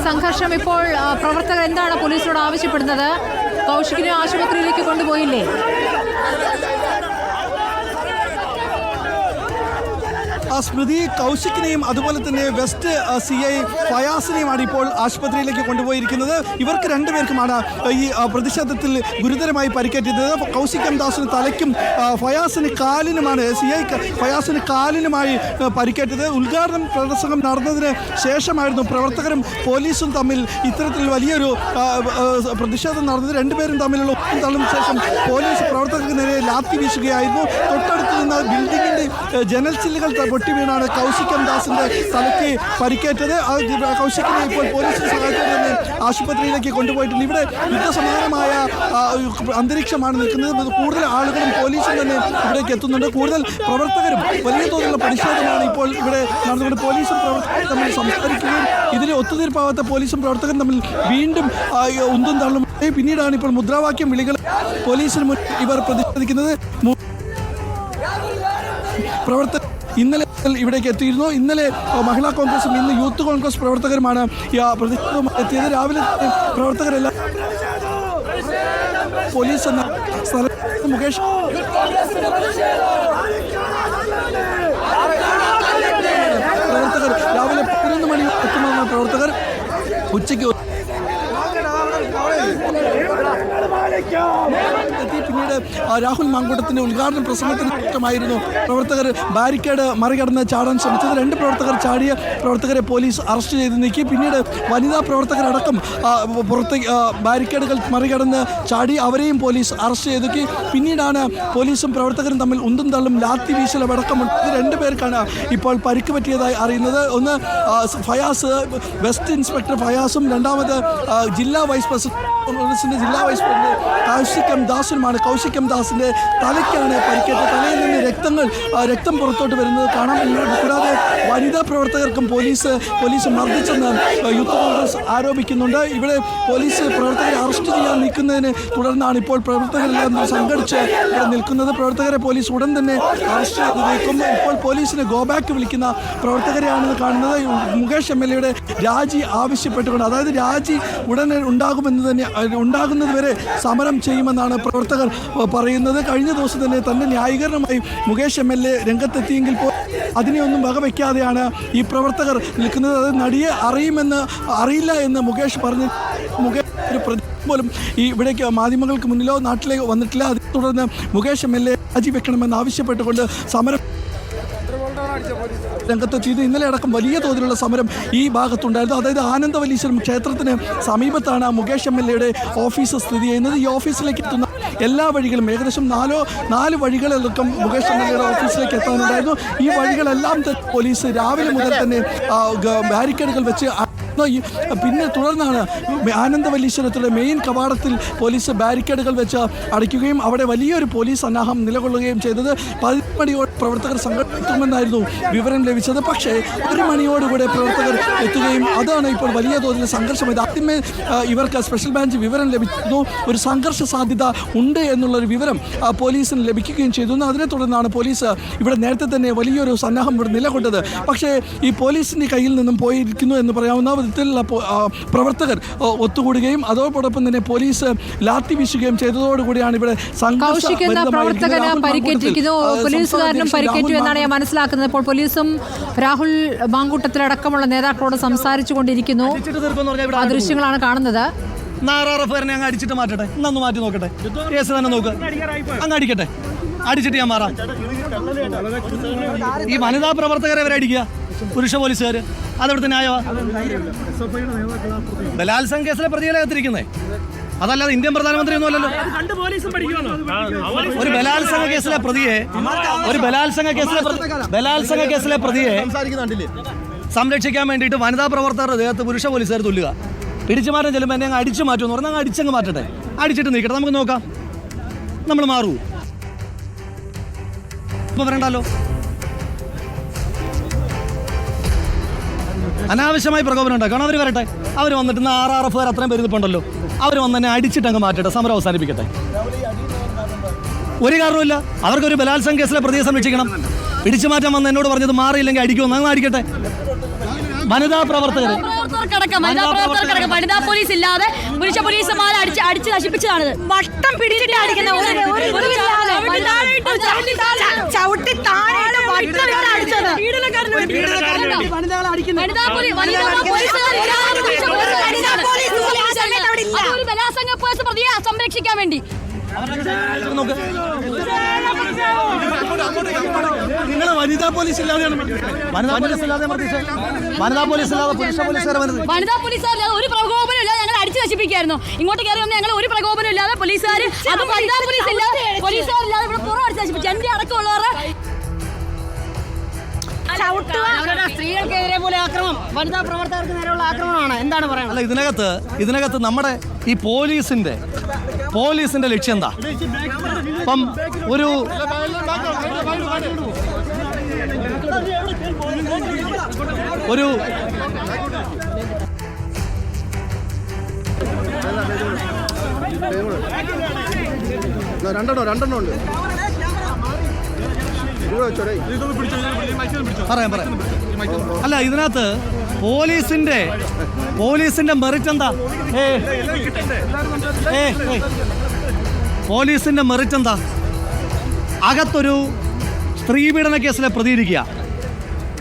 സംഘർഷം ഇപ്പോൾ പ്രവർത്തകർ എന്താണ് പോലീസിനോട് ആവശ്യപ്പെടുന്നത്? കൗശികിനെ ആശുപത്രിയിലേക്ക് കൊണ്ടുപോയില്ലേ? സ്മൃതി, കൗശിക്കിനെയും അതുപോലെ തന്നെ വെസ്റ്റ് CI ഫയാസിനെയുമാണ് ഇപ്പോൾ ആശുപത്രിയിലേക്ക് കൊണ്ടുപോയിരിക്കുന്നത്. ഇവർക്ക് രണ്ടുപേർക്കുമാണ് ഈ പ്രതിഷേധത്തിൽ ഗുരുതരമായി പരിക്കേറ്റത്. കൗശിക് എം ദാസിന് തലയ്ക്കും ഫയാസിന് കാലിനുമാണ് CI ഫയാസിന് കാലിനുമായി പരിക്കേറ്റത്. ഉദ്ഘാടനം പ്രദർശനം നടന്നതിന് ശേഷമായിരുന്നു പ്രവർത്തകരും പോലീസും തമ്മിൽ ഇത്തരത്തിൽ വലിയൊരു പ്രതിഷേധം നടന്നത്. രണ്ടുപേരും തമ്മിലുള്ള തള്ളും ശേഷം പോലീസ് പ്രവർത്തകർക്ക് നേരെ ലാത്തി വീശുകയായിരുന്നു. തൊട്ടടുത്ത് നിന്ന് ബിൽഡിങ്ങിൻ്റെ ജനൽ ചില്ലുകൾ പൊട്ടി വീണാണ് കൗശിക് എം ദാസിന്റെ തലയ്ക്ക് പരിക്കേറ്റത്. കൗശിക്കിനെ ഇപ്പോൾ പോലീസിന്റെ സഹായത്തോടെ തന്നെ ആശുപത്രിയിലേക്ക് കൊണ്ടുപോയിട്ടുണ്ട്. ഇവിടെ യുദ്ധസമാനമായ അന്തരീക്ഷമാണ് നിൽക്കുന്നത്. കൂടുതൽ ആളുകളും പോലീസും തന്നെ ഇവിടേക്ക് എത്തുന്നുണ്ട്. കൂടുതൽ പ്രവർത്തകരും വലിയ തോതിലുള്ള പ്രതിഷേധമാണ് ഇപ്പോൾ ഇവിടെ നടന്നുകൊണ്ട് പോലീസും പ്രവർത്തകരും തമ്മിൽ സംസാരിക്കുകയും ഇതിന് ഒത്തുതീർപ്പാവാത്ത പോലീസും പ്രവർത്തകരും തമ്മിൽ വീണ്ടും ഉന്തും തള്ളും. പിന്നീടാണ് ഇപ്പോൾ മുദ്രാവാക്യം വിളികൾ പോലീസിന് മുന്നിൽ ഇവർ പ്രതിഷേധിക്കുന്നത്. പ്രവർത്തകർ ഇന്നലെ ഇവിടേക്ക് എത്തിയിരുന്നു. ഇന്നലെ മഹിളാ കോൺഗ്രസും ഇന്ന് യൂത്ത് കോൺഗ്രസ് പ്രവർത്തകരുമാണ് പ്രതിഷേധവുമായി എത്തിയത്. രാവിലെ പ്രവർത്തകരെല്ലാം പോലീസ് എന്ന സ്ഥലത്ത് മുകേഷ് പ്രവർത്തകർ രാവിലെ 11 മണി എത്തുമെന്ന പ്രവർത്തകർ ഉച്ചയ്ക്ക് പിന്നീട് രാഹുൽ മാങ്കൂട്ടത്തിന്റെ ഉദ്ഘാടന പ്രസംഗത്തിന് ശേഷമായിരുന്നു പ്രവർത്തകർ ബാരിക്കേഡ് മറികടന്ന് ചാടാൻ ശ്രമിച്ചത്. 2 പ്രവർത്തകർ ചാടിയ പ്രവർത്തകരെ പോലീസ് അറസ്റ്റ് ചെയ്ത് നീക്കി. പിന്നീട് വനിതാ പ്രവർത്തകരടക്കം പുറത്തേക്ക് ബാരിക്കേഡുകൾ മറികടന്ന് ചാടി, അവരെയും പോലീസ് അറസ്റ്റ് ചെയ്തു. പിന്നീടാണ് പോലീസും പ്രവർത്തകരും തമ്മിൽ ഉന്തും തള്ളും ലാത്തി വീശലും അടക്കമുണ്ട്. 2 പേർക്കാണ് ഇപ്പോൾ പരിക്ക് പറ്റിയതായി അറിയുന്നത്. ഒന്ന് ഫയാസ്, വെസ്റ്റ് ഇൻസ്പെക്ടർ ഫയാസും, രണ്ടാമത് ജില്ലാ വൈസ് പ്രസിഡന്റ് ജില്ലാ വൈസ് പ്രസിഡന്റ് കൗശിക് എം ദാസുമാണ്. കൗശിക് എം ദാസിന്റെ തലയ്ക്കാണ് പരിക്കേറ്റത്. തലയിൽ നിന്ന് രക്തം പുറത്തോട്ട് വരുന്നത് കാണാം. കൂടാതെ വനിതാ പ്രവർത്തകർക്കും പോലീസ് മർദ്ദിച്ചെന്ന് യൂത്ത് കോൺഗ്രസ് ആരോപിക്കുന്നുണ്ട്. ഇവിടെ പോലീസ് പ്രവർത്തകരെ അറസ്റ്റ് ചെയ്യാൻ നിൽക്കുന്നതിന് തുടർന്നാണ് ഇപ്പോൾ പ്രവർത്തകരെല്ലാം സംഘടിച്ച് ഇവിടെ നിൽക്കുന്നത്. പ്രവർത്തകരെ പോലീസ് ഉടൻ തന്നെ അറസ്റ്റ് ചെയ്ത് നീക്കും. ഇപ്പോൾ പോലീസിന് ഗോ ബാക്ക് വിളിക്കുന്ന പ്രവർത്തകരെയാണ് കാണുന്നത്. മുകേഷ് MLA രാജി ആവശ്യപ്പെട്ടുകൊണ്ട്, അതായത് രാജി ഉടനെ ഉണ്ടാകുന്നത് വരെ സമരം ചെയ്യുമെന്നാണ് പ്രവർത്തകർ പറയുന്നത്. കഴിഞ്ഞ ദിവസം തന്നെ ന്യായീകരണമായി മുകേഷ് MLA രംഗത്തെത്തിയെങ്കിൽ അതിനെയൊന്നും വകവയ്ക്കാതെയാണ് ഈ പ്രവർത്തകർ നിൽക്കുന്നത്. അത് നടിയെ അറിയില്ല എന്ന് മുകേഷ് പറഞ്ഞു. മുകേഷ് പോലും ഈ ഇവിടേക്ക് മാധ്യമങ്ങൾക്ക് മുന്നിലോ നാട്ടിലേക്ക് വന്നിട്ടില്ല. അതിനെ തുടർന്ന് മുകേഷ് MLA രാജിവെക്കണമെന്ന് ആവശ്യപ്പെട്ടുകൊണ്ട് സമരം രംഗത്തെത്തിയത്. ഇന്നലെ അടക്കം വലിയ തോതിലുള്ള സമരം ഈ ഭാഗത്തുണ്ടായിരുന്നു. അതായത് ആനന്ദവല്ലീശ്വരം ക്ഷേത്രത്തിന് സമീപത്താണ് മുകേഷ് MLA ഓഫീസ് സ്ഥിതി ചെയ്യുന്നത്. ഈ ഓഫീസിലേക്ക് എത്തുന്ന എല്ലാ വഴികളും ഏകദേശം 4 വഴികളിലൊക്കെ മുകേഷ് MLA ഓഫീസിലേക്ക് എത്താനുണ്ടായിരുന്നു. ഈ വഴികളെല്ലാം പോലീസ് രാവിലെ മുതൽ തന്നെ ബാരിക്കേഡുകൾ വെച്ച് പിന്നെ തുടർന്നാണ് ആനന്ദവല്ലീശ്വരത്തിലെ മെയിൻ കവാടത്തിൽ പോലീസ് ബാരിക്കേഡുകൾ വെച്ച് അടയ്ക്കുകയും അവിടെ വലിയൊരു പോലീസ് സന്നാഹം നിലകൊള്ളുകയും ചെയ്തത്. 10 മണിയോടെ പ്രവർത്തകർ സംഘടിപ്പിക്കുമെന്നായിരുന്നു വിവരം ലഭിച്ചത്. പക്ഷേ 1 മണിയോടുകൂടെ പ്രവർത്തകർ എത്തുകയും അതാണ് ഇപ്പോൾ വലിയ തോതിൽ സംഘർഷമായത്. ആദ്യമേ ഇവർക്ക് സ്പെഷ്യൽ ബ്രാഞ്ച് വിവരം ലഭിച്ചിരുന്നു. ഒരു സംഘർഷ സാധ്യത ഉണ്ട് എന്നുള്ളൊരു വിവരം പോലീസിന് ലഭിക്കുകയും ചെയ്തു. അതിനെ തുടർന്നാണ് പോലീസ് ഇവിടെ നേരത്തെ തന്നെ വലിയൊരു സന്നാഹം ഇവിടെ നിലകൊണ്ടത്. പക്ഷേ ഈ പോലീസിൻ്റെ കയ്യിൽ നിന്നും പോയിരിക്കുന്നു എന്ന് പറയാവുന്ന വിധത്തിലുള്ള പ്രവർത്തകർ ഒത്തുകൂടുകയും അതോടൊപ്പം തന്നെ പോലീസ് ലാത്തി വീശുകയും ചെയ്തതോടുകൂടിയാണ് ഇവിടെ പോലീസുകാരനും പരിക്കേറ്റു എന്നാണ് ഞാൻ മനസ്സിലാക്കുന്നത്. ഇപ്പോൾ പോലീസും രാഹുൽ മാങ്കൂട്ടത്തിലടക്കമുള്ള നേതാക്കളോട് സംസാരിച്ചു കൊണ്ടിരിക്കുന്നു. ആ ദൃശ്യങ്ങളാണ് കാണുന്നത്. അങ്ങ് അടിച്ചിട്ട് മാറ്റട്ടെ, ഇന്നൊന്ന് മാറ്റി നോക്കട്ടെ. കേസ് തന്നെ നോക്ക്, അങ്ങ് അടിക്കട്ടെ, അടിച്ചിട്ട് ഞാൻ മാറാം. ഈ വനിതാ പ്രവർത്തകരെ അവരെ അടിക്കുക, പുരുഷ പോലീസുകാർ, അതെവിടുത്തെ ന്യായമാണ്? ബലാത്സംഗ കേസിലെ പ്രതികളെ എത്തിരിക്കുന്നേ, അതല്ലാതെ ഇന്ത്യൻ പ്രധാനമന്ത്രി ഒന്നും അല്ലല്ലോ. ഒരു ബലാത്സംഗ കേസിലെ പ്രതിയെ സംരക്ഷിക്കാൻ വേണ്ടിയിട്ട് വനിതാ പ്രവർത്തകരുടെ ദേഹത്ത് പുരുഷ പോലീസുകാർ തുല്ലുക, പിടിച്ചു മാറ്റാൻ ചെല്ലുമ്പോൾ എന്നെ അങ്ങ് അടിച്ചു മാറ്റുമെന്ന് പറഞ്ഞാൽ അങ്ങ് അടിച്ചങ്ങ് മാറ്റട്ടെ, അടിച്ചിട്ട് നീക്കട്ടെ, നമുക്ക് നോക്കാം, നമ്മൾ മാറൂ. ഇപ്പൊ വരണ്ടല്ലോ, അനാവശ്യമായി പ്രകോപനം ഉണ്ടാക്കണം. അവർ വരട്ടെ, അവർ വന്നിട്ട് RRF അത്രയും പെരുന്നിപ്പുണ്ടല്ലോ, അവർ വന്ന് തന്നെ അടിച്ചിട്ട് അങ്ങ് മാറ്റട്ടെ, സമരം അവസാനിപ്പിക്കട്ടെ. ഒരു കാരണമില്ല, അവർക്കൊരു ബലാത്സംഗ കേസിലെ പ്രതിയെ സംരക്ഷിക്കണം. പിടിച്ചു മാറ്റാൻ വന്ന് എന്നോട് പറഞ്ഞത് മാറിയില്ലെങ്കിൽ അടിക്കുമെന്ന് അങ്ങ് അടിക്കട്ടെ. വനിതാ പ്രവർത്തകർ വനിതാ പോലീസ് ഇല്ലാതെ പുരുഷ പോലീസുമാരെ അടിച്ച് നശിപ്പിച്ചതാണ്. വട്ടം പിടിച്ചിട്ട് അടിക്കുന്ന പ്രതിയെ സംരക്ഷിക്കാൻ വേണ്ടി നിങ്ങൾ വനിതാ പോലീസ് ഇല്ലാതെയാണ് വനിതാ പോലീസുകാർ ഒരു പ്രകോപനം ഇല്ലാതെ ഞങ്ങൾ അടിച്ചു നശിപ്പിക്കായിരുന്നു. ഇങ്ങോട്ട് കയറി വന്ന് ഞങ്ങൾ ഒരു പ്രകോപനം ഇല്ലാതെ പോലീസുകാർ അതും വനിതാ പോലീസ് ഇല്ലാതെ പോലീസുകാരില്ലാതെ ഇവിടെ പുറം അടിച്ചു നശിപ്പിച്ചു. എന്റെ അടക്കമുള്ളവർ സ്ത്രീകൾക്കെതിരെ പോലെ ആക്രമണം, വനിതാ പ്രവർത്തകർക്ക് നേരെയുള്ള ആക്രമണമാണ്. എന്താണ് പറയുന്നത്? അല്ല, ഇതിനകത്ത് നമ്മുടെ ഈ പോലീസിന്റെ ലക്ഷ്യം എന്താ? ഇപ്പം ഒരു രണ്ടെണ്ണം ഉണ്ട്. പറയാം. അല്ല, ഇതിനകത്ത് പോലീസിന്റെ മെറിറ്റ് എന്താ? പോലീസിന്റെ മെറിറ്റ് എന്താ? അകത്തൊരു സ്ത്രീപീഡന കേസിലെ പ്രതിയിരിക്കുക.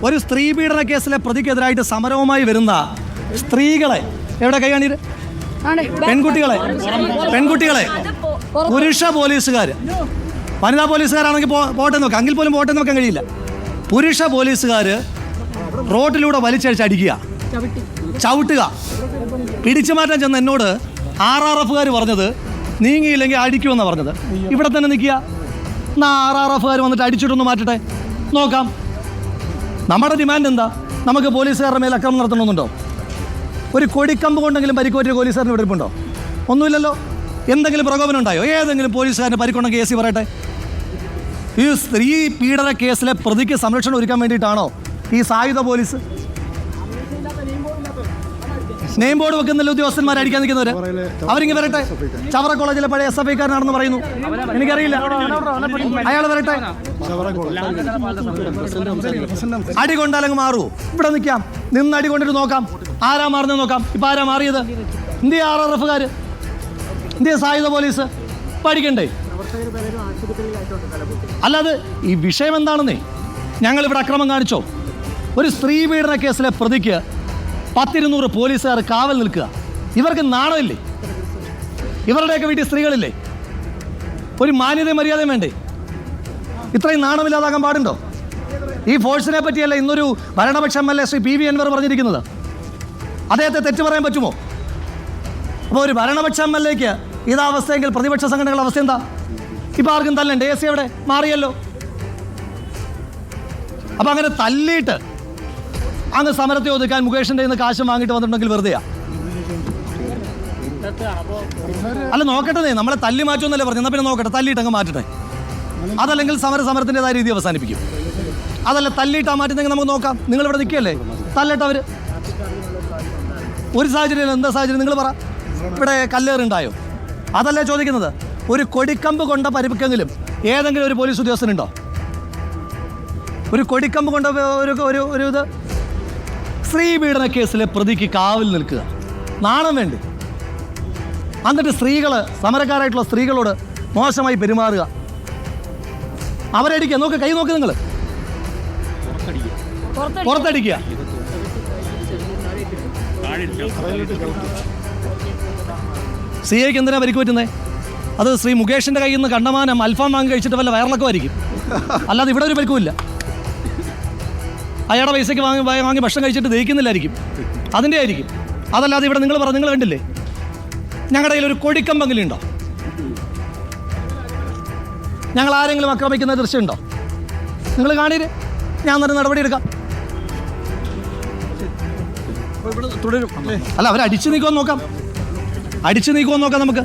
ഒരു സ്ത്രീപീഡന കേസിലെ പ്രതിക്കെതിരായിട്ട് സമരവുമായി വരുന്ന സ്ത്രീകളെ എവിടെ കൈകാണീര്? പെൺകുട്ടികളെ പുരുഷ പോലീസുകാർ, വനിതാ പോലീസുകാരാണെങ്കിൽ പോട്ടെ നോക്കാം, എങ്കിൽ പോലും പോട്ടെ നോക്കാൻ കഴിയില്ല. പുരുഷ പോലീസുകാർ റോഡിലൂടെ വലിച്ചടിക്കുക, ചവിട്ടുക. പിടിച്ചു മാറ്റാൻ ചെന്ന് എന്നോട് RRFകാർ പറഞ്ഞത് നീങ്ങിയില്ലെങ്കിൽ അടിക്കുമെന്നാണ് പറഞ്ഞത്. ഇവിടെ തന്നെ നിൽക്കുക, എന്നാൽ RRFകാർ വന്നിട്ട് അടിച്ചിട്ടൊന്ന് മാറ്റട്ടെ, നോക്കാം. നമ്മുടെ ഡിമാൻഡ് എന്താ? നമുക്ക് പോലീസുകാരുടെ മേൽ അക്രമം നടത്തണമെന്നുണ്ടോ? ഒരു കൊടിക്കമ്പ് കൊണ്ടെങ്കിലും പരിക്കേറ്റ പോലീസുകാരന് ഇവിടെ ഇരിപ്പുണ്ടോ? ഒന്നുമില്ലല്ലോ. എന്തെങ്കിലും പ്രകോപനം ഉണ്ടായോ? ഏതെങ്കിലും പോലീസുകാരന് പരിക്കുണ്ടെങ്കിൽ AC പറയട്ടെ. ഈ സ്ത്രീ പീഡന കേസിലെ പ്രതിക്ക് സംരക്ഷണം ഒരുക്കാൻ വേണ്ടിയിട്ടാണോ ഈ സായുധ പോലീസ്? നെയിം ബോർഡ് വെക്കുന്നില്ല ഉദ്യോഗസ്ഥന്മാരെ അടിക്കാൻ നിൽക്കുന്നവര്. അവരിങ്ങ് വരട്ടെ. ചവറ കോളേജിലെ പഴയ SFIക്കാരനാണെന്ന് പറയുന്നു, എനിക്കറിയില്ല. അയാൾ വരട്ടെ. അടി കൊണ്ടാലങ്ങ് മാറുമോ? ഇവിടെ നിൽക്കാം, നിന്ന് അടി കൊണ്ടിട്ട് നോക്കാം ആരാ മാറുന്നത് നോക്കാം. ഇപ്പം ആരാ മാറിയത്? ഇന്ത്യ RRFകാർ, ഇന്ത്യ സായുധ പോലീസ് പഠിക്കണ്ടേ? അല്ലാതെ ഈ വിഷയം എന്താണെന്നേ, ഞങ്ങളിവിടെ അക്രമം കാണിച്ചോ? ഒരു സ്ത്രീ പീഡന കേസിലെ പ്രതിക്ക് 100-200 പോലീസുകാർ കാവൽ നിൽക്കുക. ഇവർക്ക് നാണമില്ലേ? ഇവരുടെയൊക്കെ വീട്ടിൽ സ്ത്രീകളില്ലേ? ഒരു മാന്യതയും മര്യാദയും വേണ്ടേ? ഇത്രയും നാണമില്ലാതാകാൻ പാടുണ്ടോ? ഈ ഫോഴ്സിനെ പറ്റിയല്ല ഇന്നൊരു ഭരണപക്ഷ MLA ശ്രീ PV അൻവർ പറഞ്ഞിരിക്കുന്നത്. അദ്ദേഹത്തെ തെറ്റു പറയാൻ പറ്റുമോ? അപ്പോൾ ഒരു ഭരണപക്ഷ MLAക്ക് ഇതാവസ്ഥയെങ്കിൽ പ്രതിപക്ഷ സംഘടനകളുടെ അവസ്ഥ എന്താ? ഇപ്പം ആർക്കും തല്ലണ്ടേ? AC അവിടെ മാറിയല്ലോ. അപ്പം അങ്ങനെ തല്ലിയിട്ട് അങ്ങ് സമരത്തെ ഒതുക്കാൻ മുകേഷിൻ്റെ നിന്ന് കാശും വാങ്ങിയിട്ട് വന്നിട്ടുണ്ടെങ്കിൽ വെറുതെയാ? അല്ല, നോക്കട്ടെ, നമ്മളെ തല്ലി മാറ്റുമെന്നല്ലേ പറഞ്ഞു. എന്നാൽ പിന്നെ നോക്കട്ടെ, തല്ലിയിട്ട് അങ്ങ് മാറ്റട്ടെ. അതല്ലെങ്കിൽ സമരത്തിൻ്റെതായ രീതി അവസാനിപ്പിക്കും. അതല്ല, തല്ലിയിട്ടാ മാറ്റുന്നെങ്കിൽ നമുക്ക് നോക്കാം. നിങ്ങളിവിടെ നിൽക്കുകയല്ലേ, തല്ലട്ടെ അവർ. ഒരു സാഹചര്യം, എന്താ സാഹചര്യം നിങ്ങൾ പറ. ഇവിടെ കല്ലേറുണ്ടായോ? അതല്ലേ ചോദിക്കുന്നത്. ഒരു കൊടിക്കമ്പ് കൊണ്ട പരിക്കെങ്കിലും ഏതെങ്കിലും ഒരു പോലീസ് ഉദ്യോഗസ്ഥനുണ്ടോ? ഒരു കൊടിക്കമ്പ് കൊണ്ട ഒരു ഇത് സ്ത്രീ പീഡന കേസിലെ പ്രതിക്ക് കാവൽ നിൽക്കുക. നാണം വേണ്ടി. എന്നിട്ട് സ്ത്രീകൾ, സമരക്കാരായിട്ടുള്ള സ്ത്രീകളോട് മോശമായി പെരുമാറുക, അവരടിക്കുക. നോക്ക്, കൈ നോക്ക്, നിങ്ങൾ പുറത്തടിക്കുക. CIക്ക് എന്തിനാ പരിക്ക് പറ്റുന്നത്? അത് ശ്രീ മുകേഷിൻ്റെ കയ്യിൽ നിന്ന് കണ്ടമാനം അൽഫാം വാങ്ങി കഴിച്ചിട്ട് വല്ല വയറിളക്കമായിരിക്കും. അല്ലാതെ ഇവിടെ ഒരു പരിക്കുമില്ല. അയാളുടെ പൈസയ്ക്ക് വാങ്ങി ഭക്ഷണം കഴിച്ചിട്ട് ദഹിക്കുന്നില്ലായിരിക്കും, അതിൻ്റെ ആയിരിക്കും. അതല്ലാതെ ഇവിടെ നിങ്ങൾ കണ്ടില്ലേ, ഞങ്ങളുടെ കയ്യിൽ ഒരു കൊടിക്കമ്പെങ്കിലും ഉണ്ടോ? ഞങ്ങൾ ആരെങ്കിലും ആക്രമിക്കുന്ന ദൃശ്യമുണ്ടോ? നിങ്ങൾ കാണീര്, ഞാൻ തന്നെ നടപടി എടുക്കാം. തുടരും. അല്ല, അവർ അടിച്ചു നീക്കുമെന്ന് നോക്കാം, നമുക്ക്.